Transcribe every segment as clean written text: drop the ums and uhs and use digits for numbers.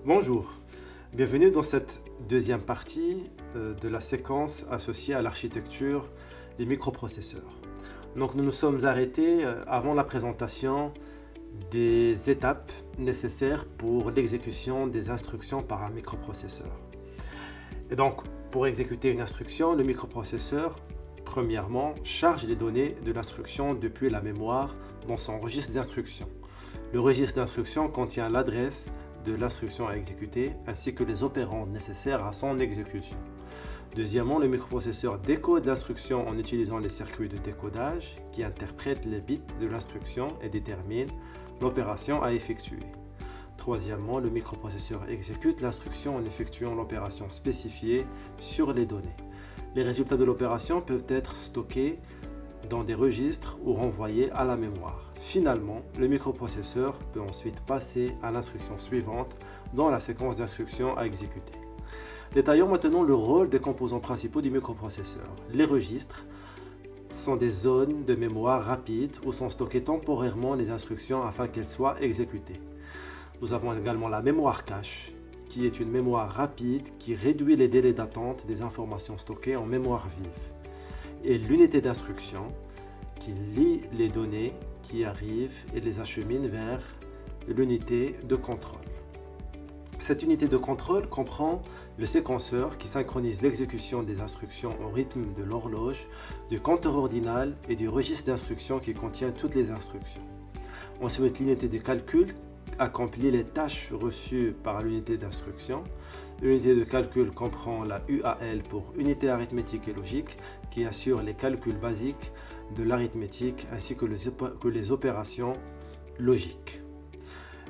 Bonjour, bienvenue dans cette deuxième partie de la séquence associée à l'architecture des microprocesseurs. Donc nous nous sommes arrêtés avant la présentation des étapes nécessaires pour l'exécution des instructions par un microprocesseur. Et donc pour exécuter une instruction, le microprocesseur, premièrement, charge les données de l'instruction depuis la mémoire dans son registre d'instruction. Le registre d'instruction contient l'adresse de l'instruction à exécuter ainsi que les opérands nécessaires à son exécution. Deuxièmement, le microprocesseur décode l'instruction en utilisant les circuits de décodage qui interprètent les bits de l'instruction et déterminent l'opération à effectuer. Troisièmement, le microprocesseur exécute l'instruction en effectuant l'opération spécifiée sur les données. Les résultats de l'opération peuvent être stockés dans des registres ou renvoyés à la mémoire. Finalement, le microprocesseur peut ensuite passer à l'instruction suivante dans la séquence d'instructions à exécuter. Détaillons maintenant le rôle des composants principaux du microprocesseur. Les registres sont des zones de mémoire rapide où sont stockées temporairement les instructions afin qu'elles soient exécutées. Nous avons également la mémoire cache, qui est une mémoire rapide qui réduit les délais d'attente des informations stockées en mémoire vive. Et l'unité d'instruction, qui lie les données qui arrivent et les achemine vers l'unité de contrôle. Cette unité de contrôle comprend le séquenceur qui synchronise l'exécution des instructions au rythme de l'horloge, du compteur ordinal et du registre d'instructions qui contient toutes les instructions. Ensuite, l'unité de calcul accomplit les tâches reçues par l'unité d'instruction. L'unité de calcul comprend la UAL pour unité arithmétique et logique qui assure les calculs basiques de l'arithmétique ainsi que les opérations logiques.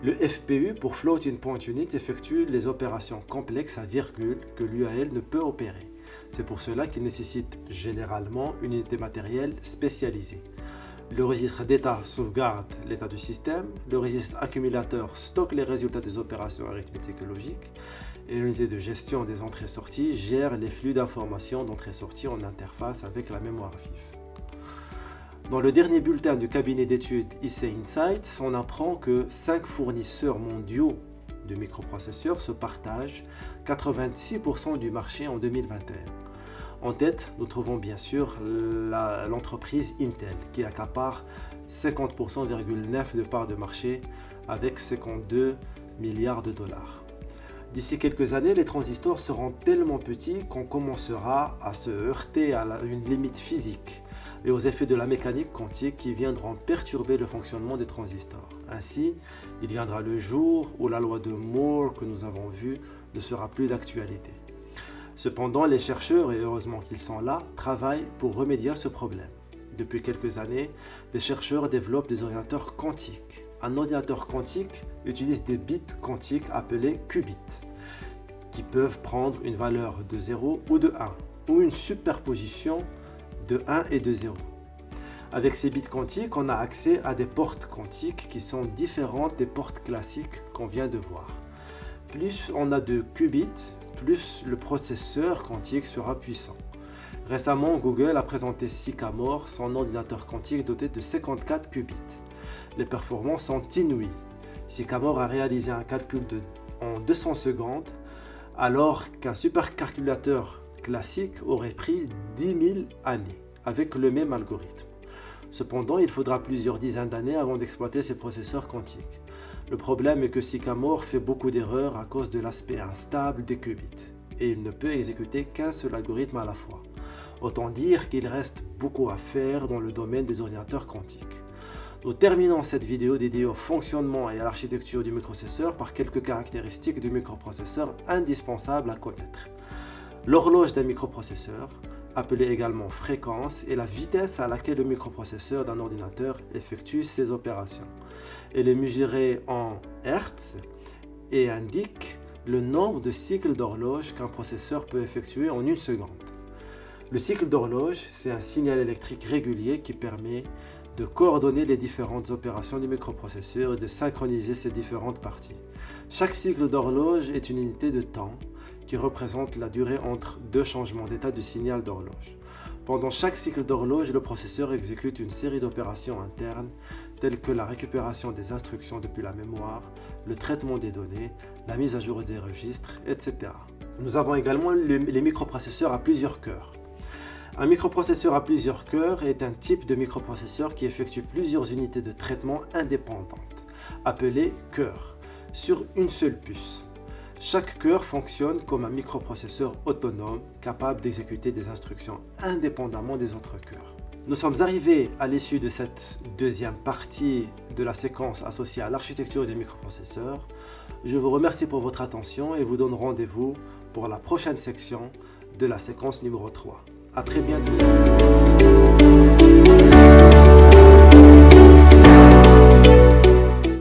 Le FPU pour Floating Point Unit effectue les opérations complexes à virgule que l'UAL ne peut opérer. C'est pour cela qu'il nécessite généralement une unité matérielle spécialisée. Le registre d'état sauvegarde l'état du système, le registre accumulateur stocke les résultats des opérations arithmétiques et logiques, et l'unité de gestion des entrées-sorties gère les flux d'informations d'entrée-sortie en interface avec la mémoire vive. Dans le dernier bulletin du cabinet d'études IC Insights, on apprend que 5 fournisseurs mondiaux de microprocesseurs se partagent 86% du marché en 2021. En tête, nous trouvons bien sûr l'entreprise Intel qui accapare 50,9% de part de marché avec 52 milliards de dollars. D'ici quelques années, les transistors seront tellement petits qu'on commencera à se heurter à une limite physique et aux effets de la mécanique quantique qui viendront perturber le fonctionnement des transistors. Ainsi, il viendra le jour où la loi de Moore que nous avons vue ne sera plus d'actualité. Cependant, les chercheurs, et heureusement qu'ils sont là, travaillent pour remédier à ce problème. Depuis quelques années, des chercheurs développent des ordinateurs quantiques. Un ordinateur quantique utilise des bits quantiques appelés qubits, qui peuvent prendre une valeur de 0 ou de 1, ou une superposition de 1 et de 0. Avec ces bits quantiques, on a accès à des portes quantiques qui sont différentes des portes classiques qu'on vient de voir. Plus on a de qubits, plus le processeur quantique sera puissant. Récemment, Google a présenté Sycamore, son ordinateur quantique doté de 54 qubits. Les performances sont inouïes. Sycamore a réalisé un calcul en 200 secondes, alors qu'un supercalculateur classique aurait pris 10 000 années avec le même algorithme. Cependant, il faudra plusieurs dizaines d'années avant d'exploiter ces processeurs quantiques. Le problème est que Sycamore fait beaucoup d'erreurs à cause de l'aspect instable des qubits et il ne peut exécuter qu'un seul algorithme à la fois. Autant dire qu'il reste beaucoup à faire dans le domaine des ordinateurs quantiques. Nous terminons cette vidéo dédiée au fonctionnement et à l'architecture du microprocesseur par quelques caractéristiques du microprocesseur indispensables à connaître. L'horloge d'un microprocesseur, appelée également fréquence, est la vitesse à laquelle le microprocesseur d'un ordinateur effectue ses opérations. Elle est mesurée en Hertz et indique le nombre de cycles d'horloge qu'un processeur peut effectuer en une seconde. Le cycle d'horloge, c'est un signal électrique régulier qui permet de coordonner les différentes opérations du microprocesseur et de synchroniser ses différentes parties. Chaque cycle d'horloge est une unité de temps qui représente la durée entre deux changements d'état du signal d'horloge. Pendant chaque cycle d'horloge, le processeur exécute une série d'opérations internes telles que la récupération des instructions depuis la mémoire, le traitement des données, la mise à jour des registres, etc. Nous avons également les microprocesseurs à plusieurs cœurs. Un microprocesseur à plusieurs cœurs est un type de microprocesseur qui effectue plusieurs unités de traitement indépendantes, appelées cœurs, sur une seule puce. Chaque cœur fonctionne comme un microprocesseur autonome capable d'exécuter des instructions indépendamment des autres cœurs. Nous sommes arrivés à l'issue de cette deuxième partie de la séquence associée à l'architecture des microprocesseurs. Je vous remercie pour votre attention et vous donne rendez-vous pour la prochaine section de la séquence numéro 3. À très bientôt.